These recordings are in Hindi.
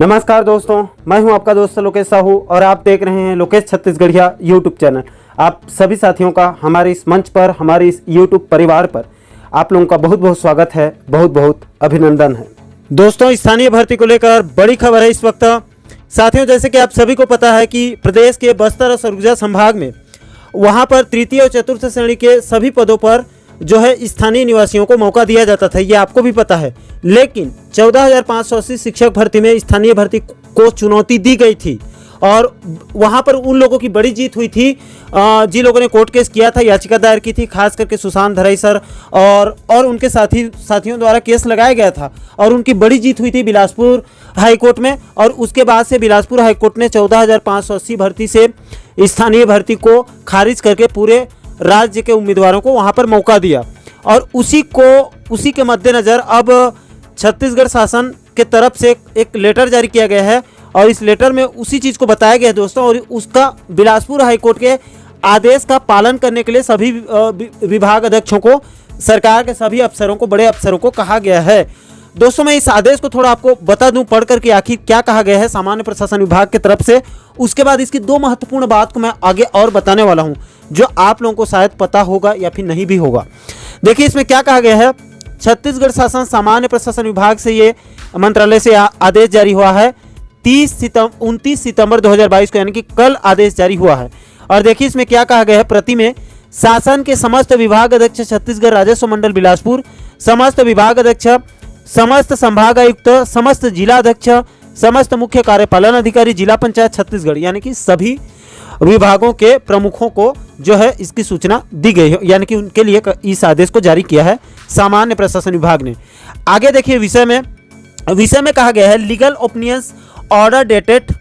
नमस्कार दोस्तों, मैं हूं आपका दोस्त लोकेश साहू और आप देख रहे हैं लोकेश छत्तीसगढ़िया यूट्यूब चैनल। आप सभी साथियों का हमारे इस मंच पर, हमारे इस यूट्यूब परिवार पर आप लोगों का बहुत बहुत स्वागत है, बहुत बहुत अभिनंदन है। दोस्तों, स्थानीय भर्ती को लेकर बड़ी खबर है इस वक्त। साथियों, जैसे कि आप सभी को पता है कि प्रदेश के बस्तर और सरगुजा संभाग में वहाँ पर तृतीय और चतुर्थ श्रेणी के सभी पदों पर जो है स्थानीय निवासियों को मौका दिया जाता था, ये आपको भी पता है। लेकिन 14,580 शिक्षक भर्ती में स्थानीय भर्ती को चुनौती दी गई थी और वहां पर उन लोगों की बड़ी जीत हुई थी जिन लोगों ने कोर्ट केस किया था, याचिका दायर की थी, खास करके सुशांत धरई सर और उनके साथियों द्वारा केस लगाया गया था और उनकी बड़ी जीत हुई थी बिलासपुर हाईकोर्ट में। और उसके बाद से बिलासपुर हाईकोर्ट ने 14,580 भर्ती से स्थानीय भर्ती को खारिज करके पूरे राज्य के उम्मीदवारों को वहां पर मौका दिया और उसी के मद्देनज़र अब छत्तीसगढ़ शासन के तरफ से एक लेटर जारी किया गया है और इस लेटर में उसी चीज़ को बताया गया है दोस्तों। और उसका बिलासपुर हाईकोर्ट के आदेश का पालन करने के लिए सभी विभाग अध्यक्षों को, सरकार के सभी अफसरों को, बड़े अफसरों को कहा गया है। दोस्तों, मैं इस आदेश को थोड़ा आपको बता दूं पढ़ करके आखिर क्या कहा गया है सामान्य प्रशासन विभाग की तरफ से। उसके बाद इसकी दो महत्वपूर्ण बात को मैं आगे और बताने वाला हूं जो आप लोगों को शायद पता होगा या फिर नहीं भी होगा। देखिए इसमें क्या कहा गया है। छत्तीसगढ़ शासन सामान्य प्रशासन विभाग से ये मंत्रालय से आदेश जारी हुआ है 29 सितंबर 2022 को, यानी कि कल आदेश जारी हुआ है। और देखिए इसमें क्या कहा गया है। प्रति में शासन के समस्त विभाग अध्यक्ष छत्तीसगढ़ राजस्व मंडल बिलासपुर, समस्त विभाग अध्यक्ष, समस्त संभाग आयुक्त, समस्त जिला अध्यक्ष, समस्त मुख्य कार्यपालन अधिकारी जिला पंचायत छत्तीसगढ़, यानी कि सभी विभागों के प्रमुखों को जो है इसकी सूचना दी गई है, यानी कि उनके लिए इस आदेश को जारी किया है सामान्य प्रशासन विभाग ने। आगे देखिए विषय में कहा गया है legal opinions order dated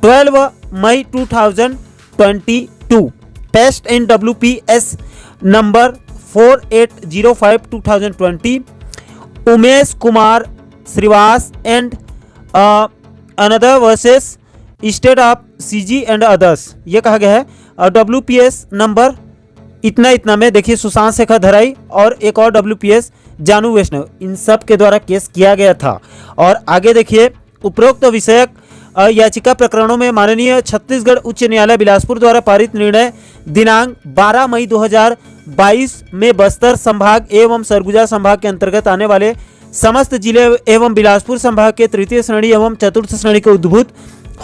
12 May 2022 passed in WPS number 4805/2020 Umesh Kumar Shrivas and another versus state of CG and others, ये कहा गया है। और WPS नंबर इतना में देखिए सुशांत शेखर धरई और एक और WPS जानू वैष्णव, इन सब के द्वारा केस किया गया था। और आगे देखिए उपरोक्त विषयक याचिका प्रकरणों में माननीय छत्तीसगढ़ उच्च न्यायालय बिलासपुर द्वारा पारित निर्णय दिनांक 12 मई 2022 में बस्तर संभाग एवं सरगुजा संभाग के अंतर्गत आने वाले समस्त जिले एवं बिलासपुर संभाग के तृतीय श्रेणी एवं चतुर्थ श्रेणी के उद्भूत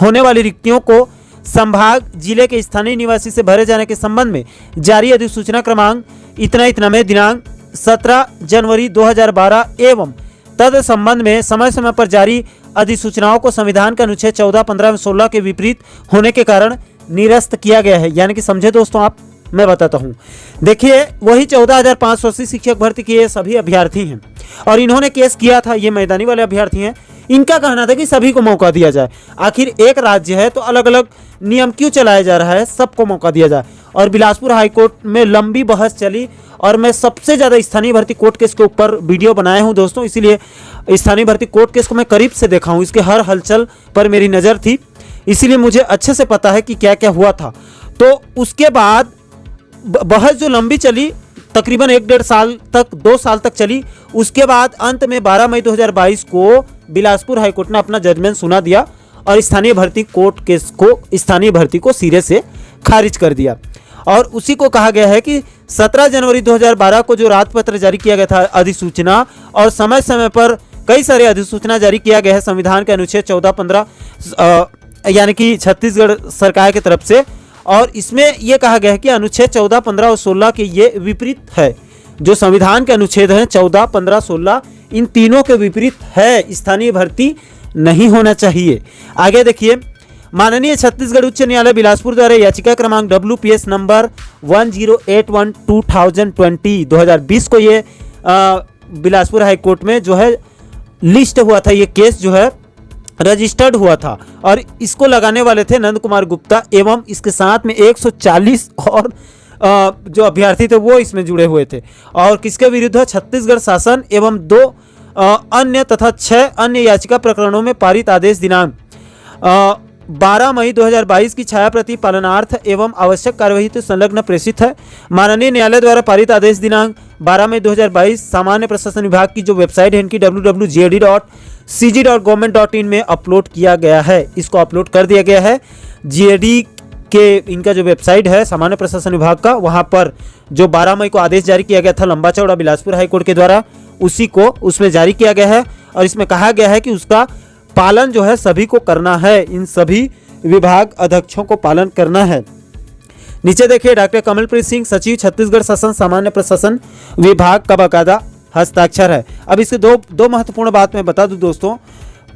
होने वाली रिक्तियों को संभाग जिले के स्थानीय निवासी से भरे जाने के संबंध में जारी अधिसूचना क्रमांक इतना में दिनांक 17 जनवरी 2012 एवं तद संबंध में समय समय पर जारी अधिसूचनाओं को संविधान के अनुच्छेद 14, 15 और 16 के विपरीत होने के कारण निरस्त किया गया है। यानी कि समझे दोस्तों आप, मैं बताता हूं। देखिए वही 14,580 शिक्षक भर्ती के सभी अभ्यर्थी हैं और इन्होंने केस किया था, ये मैदानी वाले अभ्यर्थी हैं। इनका कहना था कि सभी को मौका दिया जाए। आखिर एक राज्य है तो अलग अलग नियम क्यों चलाया जा रहा है, सबको मौका दिया जाए। और बिलासपुर हाईकोर्ट में लंबी बहस चली और मैं सबसे ज़्यादा स्थानीय भर्ती कोर्ट केस के ऊपर वीडियो बनाया हूं दोस्तों, इसीलिए स्थानीय भर्ती कोर्ट केस को मैं करीब से देखा हूं, इसके हर हलचल पर मेरी नज़र थी, इसीलिए मुझे अच्छे से पता है कि क्या क्या हुआ था। तो उसके बाद बहस जो लंबी चली तकरीबन 1-1.5 साल तक, 2 साल तक चली, उसके बाद अंत में 12 मई 2022 को बिलासपुर हाईकोर्ट ने अपना जजमेंट सुना दिया और स्थानीय भर्ती कोर्ट केस को, स्थानीय भर्ती को सिरे से खारिज कर दिया। और उसी को कहा गया है कि 17 जनवरी 2012 को जो रात पत्र जारी किया गया था अधिसूचना, और समय समय पर कई सारे अधिसूचना जारी किया गया है संविधान के अनुच्छेद 14, 15 यानी कि छत्तीसगढ़ सरकार की तरफ से। और इसमें यह कहा गया है कि अनुच्छेद 14, 15 और 16 के ये विपरीत है। जो संविधान के अनुच्छेद हैं 14, 15, 16, इन तीनों के विपरीत है, स्थानीय भर्ती नहीं होना चाहिए। आगे देखिए माननीय छत्तीसगढ़ उच्च न्यायालय बिलासपुर द्वारा याचिका क्रमांक WPS नंबर 1081/2020 को ये बिलासपुर हाईकोर्ट में जो है लिस्ट हुआ था, ये केस जो है रजिस्टर्ड हुआ था और इसको लगाने वाले थे नंद कुमार गुप्ता एवं इसके साथ में 140 और जो अभ्यर्थी थे वो इसमें जुड़े हुए थे। और किसके विरुद्ध? छत्तीसगढ़ शासन एवं 2 अन्य तथा 6 अन्य याचिका प्रकरणों में पारित आदेश दिनांक 12 मई 2022 की छाया प्रति पालनार्थ एवं आवश्यक कार्यवाही तो संलग्न प्रेषित है। माननीय न्यायालय द्वारा पारित आदेश दिनांक 12 मई 2022 सामान्य प्रशासन विभाग की जो वेबसाइट है इनकी www.gad.cg.gov.in में अपलोड किया गया है। इसको अपलोड कर दिया गया है जीएडी के इनका जो वेबसाइट है सामान्य प्रशासन विभाग का, वहां पर जो 12 मई को आदेश जारी किया गया था लंबा चौड़ा बिलासपुर हाईकोर्ट के द्वारा, उसी को उसमें जारी किया गया है और इसमें कहा गया है कि उसका पालन जो है सभी को करना है, इन सभी विभाग अध्यक्षों को पालन करना है। नीचे देखिए डॉक्टर कमलप्रीत सिंह सचिव छत्तीसगढ़ शासन सामान्य प्रशासन विभाग का बाकायदा हस्ताक्षर है। अब इसके दो महत्वपूर्ण बात मैं बता दूं दोस्तों।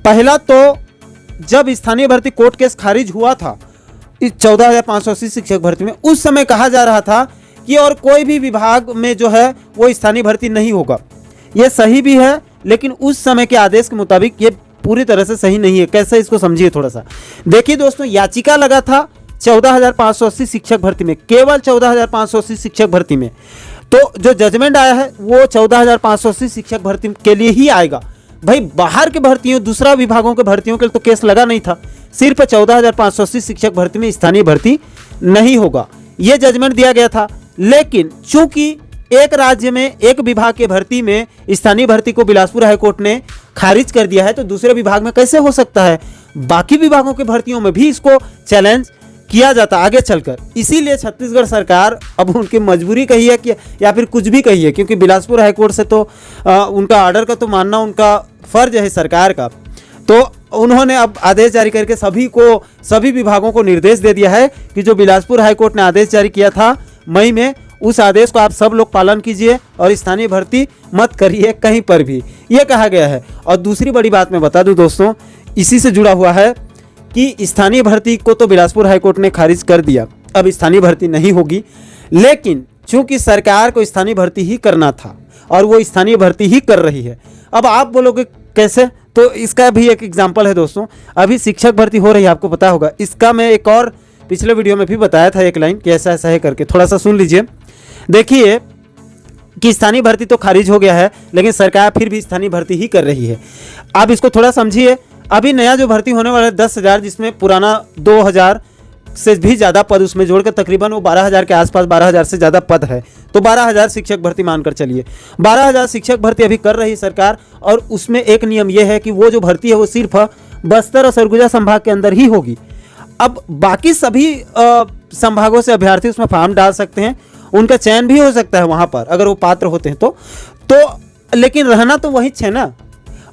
पहला तो जब स्थानीय भर्ती कोर्ट केस खारिज हुआ था इस 14,580 शिक्षक भर्ती में, उस समय कहा जा रहा था कि और कोई भी विभाग में जो है वो स्थानीय भर्ती नहीं होगा। ये सही भी है, लेकिन उस समय के आदेश के मुताबिक ये पूरी तरह से सही नहीं है। कैसे, इसको समझिए थोड़ा सा। देखिए दोस्तों, याचिका लगा था 14,580 शिक्षक भर्ती में, केवल 14,580 शिक्षक भर्ती में। तो जो जजमेंट आया है वो 14,580 शिक्षक भर्ती के लिए ही आएगा। भाई बाहर के भर्तियों, दूसरा विभागों के भर्तियों के लिए तो केस लगा नहीं था। सिर्फ 14,580 शिक्षक भर्ती में स्थानीय भर्ती नहीं होगा, यह जजमेंट दिया गया था। लेकिन चूंकि एक राज्य में एक विभाग के भर्ती में स्थानीय भर्ती को बिलासपुर हाईकोर्ट ने खारिज कर दिया है, तो दूसरे विभाग में कैसे हो सकता है? बाकी विभागों की भर्तियों में भी इसको चैलेंज किया जाता आगे चलकर। इसीलिए छत्तीसगढ़ सरकार अब उनकी मजबूरी कही है कि या फिर कुछ भी कही है, क्योंकि बिलासपुर हाईकोर्ट से तो उनका ऑर्डर का तो मानना उनका फर्ज है सरकार का। तो उन्होंने अब आदेश जारी करके सभी विभागों को निर्देश दे दिया है कि जो बिलासपुर हाईकोर्ट ने आदेश जारी किया था मई में, उस आदेश को आप सब लोग पालन कीजिए और स्थानीय भर्ती मत करिए कहीं पर भी, ये कहा गया है। और दूसरी बड़ी बात मैं बता दूं दोस्तों, इसी से जुड़ा हुआ है कि स्थानीय भर्ती को तो बिलासपुर हाईकोर्ट ने खारिज कर दिया, अब स्थानीय भर्ती नहीं होगी। लेकिन चूंकि सरकार को स्थानीय भर्ती ही करना था और वो स्थानीय भर्ती ही कर रही है। अब आप बोलोगे कैसे, तो इसका भी एक एग्जाम्पल है दोस्तों। अभी शिक्षक भर्ती हो रही है, आपको पता होगा। इसका मैं एक और पिछले वीडियो में भी बताया था एक लाइन कि ऐसा ऐसा है करके, थोड़ा सा सुन लीजिए। देखिए कि स्थानीय भर्ती तो खारिज हो गया है, लेकिन सरकार फिर भी स्थानीय भर्ती ही कर रही है। आप इसको थोड़ा समझिए। अभी नया जो भर्ती होने वाला है 10,000, जिसमें पुराना 2,000 से भी ज़्यादा पद उसमें जोड़कर तकरीबन वो 12,000 के आसपास, 12,000 से ज़्यादा पद है, तो 12,000 शिक्षक भर्ती मानकर चलिए। 12,000 शिक्षक भर्ती अभी कर रही है सरकार, और उसमें एक नियम यह है कि वो जो भर्ती है वो सिर्फ बस्तर और सरगुजा संभाग के अंदर ही होगी। अब बाकी सभी संभागों से अभ्यर्थी उसमें फॉर्म डाल सकते हैं, उनका चयन भी हो सकता है वहाँ पर अगर वो पात्र होते हैं तो लेकिन रहना तो वही है ना,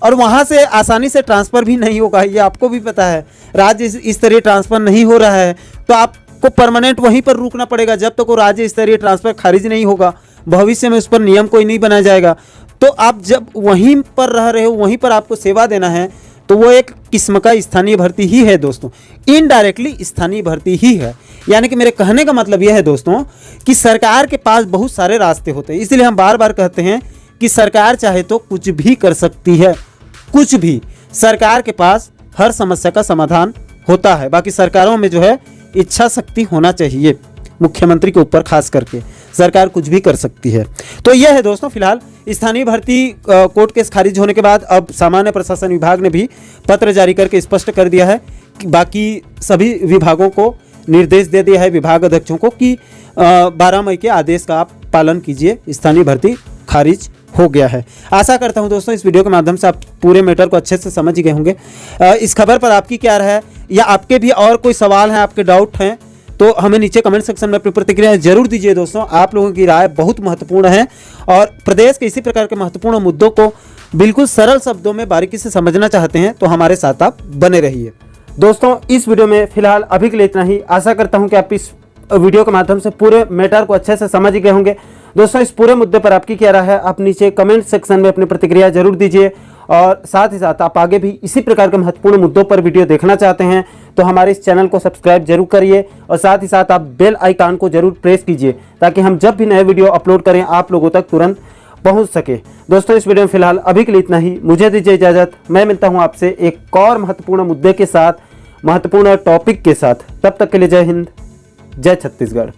और वहाँ से आसानी से ट्रांसफ़र भी नहीं होगा, ये आपको भी पता है। राज्य स्तरीय ट्रांसफ़र नहीं हो रहा है तो आपको परमानेंट वहीं पर रुकना पड़ेगा जब तक वो राज्य स्तरीय ट्रांसफ़र खारिज नहीं होगा। भविष्य में उस पर नियम कोई नहीं बनाया जाएगा। तो आप जब वहीं पर रह रहे हो, वहीं पर आपको सेवा देना है, तो वो एक किस्म का स्थानीय भर्ती ही है दोस्तों, इनडायरेक्टली स्थानीय भर्ती ही है। यानी कि मेरे कहने का मतलब यह है दोस्तों कि सरकार के पास बहुत सारे रास्ते होते हैं। इसलिए हम बार बार कहते हैं कि सरकार चाहे तो कुछ भी कर सकती है, कुछ भी। सरकार के पास हर समस्या का समाधान होता है। बाकी सरकारों में जो है इच्छा शक्ति होना चाहिए, मुख्यमंत्री के ऊपर खास करके सरकार कुछ भी कर सकती है। तो यह है दोस्तों फिलहाल स्थानीय भर्ती कोर्ट केस खारिज होने के बाद अब सामान्य प्रशासन विभाग ने भी पत्र जारी करके स्पष्ट कर दिया है कि बाकी सभी विभागों को निर्देश दे दिया है, विभाग अध्यक्षों को, कि 12 मई के आदेश का आप पालन कीजिए, स्थानीय भर्ती खारिज हो गया है। आशा करता हूं दोस्तों इस वीडियो के माध्यम से आप पूरे मैटर को अच्छे से समझ गए होंगे। इस खबर पर आपकी क्या राय है, या आपके भी और कोई सवाल हैं, आपके डाउट हैं, तो हमें नीचे कमेंट सेक्शन में अपनी प्रतिक्रिया जरूर दीजिए दोस्तों। आप लोगों की राय बहुत महत्वपूर्ण है, और प्रदेश के इसी प्रकार के महत्वपूर्ण मुद्दों को बिल्कुल सरल शब्दों में बारीकी से समझना चाहते हैं तो हमारे साथ आप बने रहिए। दोस्तों इस वीडियो में फिलहाल अभी के लिए इतना ही। आशा करता हूं कि आप इस वीडियो के माध्यम से पूरे मैटर को अच्छे से समझ गए होंगे। दोस्तों इस पूरे मुद्दे पर आपकी क्या राय है, आप नीचे कमेंट सेक्शन में अपनी प्रतिक्रिया जरूर दीजिए। और साथ ही साथ आप आगे भी इसी प्रकार के महत्वपूर्ण मुद्दों पर वीडियो देखना चाहते हैं तो हमारे इस चैनल को सब्सक्राइब जरूर करिए, और साथ ही साथ आप बेल आइकन को जरूर प्रेस कीजिए ताकि हम जब भी नए वीडियो अपलोड करें आप लोगों तक तुरंत पहुंच सके। दोस्तों इस वीडियो में फिलहाल अभी के लिए इतना ही। मुझे दीजिए इजाजत। मैं मिलता हूं आपसे एक और महत्वपूर्ण मुद्दे के साथ, महत्वपूर्ण टॉपिक के साथ। तब तक के लिए जय हिंद, जय छत्तीसगढ़।